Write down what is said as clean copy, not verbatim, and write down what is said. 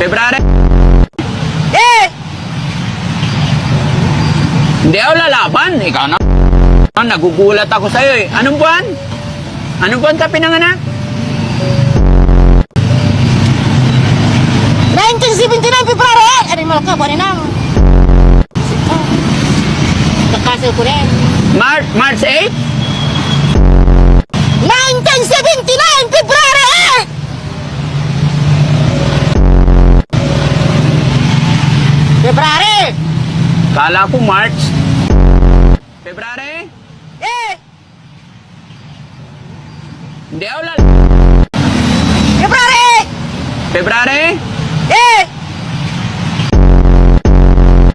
February. Eh! Hindi ako lalaban. Ikaw na. Nagugulat ako sa'yo eh. Anong buwan? Anong buwan ka pinanganak? 1979 February! Ano yung malaka? Buwan nang. Kakasil ko rin. March 8? 1979 February! February! Kala ko March. February? Eh! Hindi ako lalaban. February! February? Eh!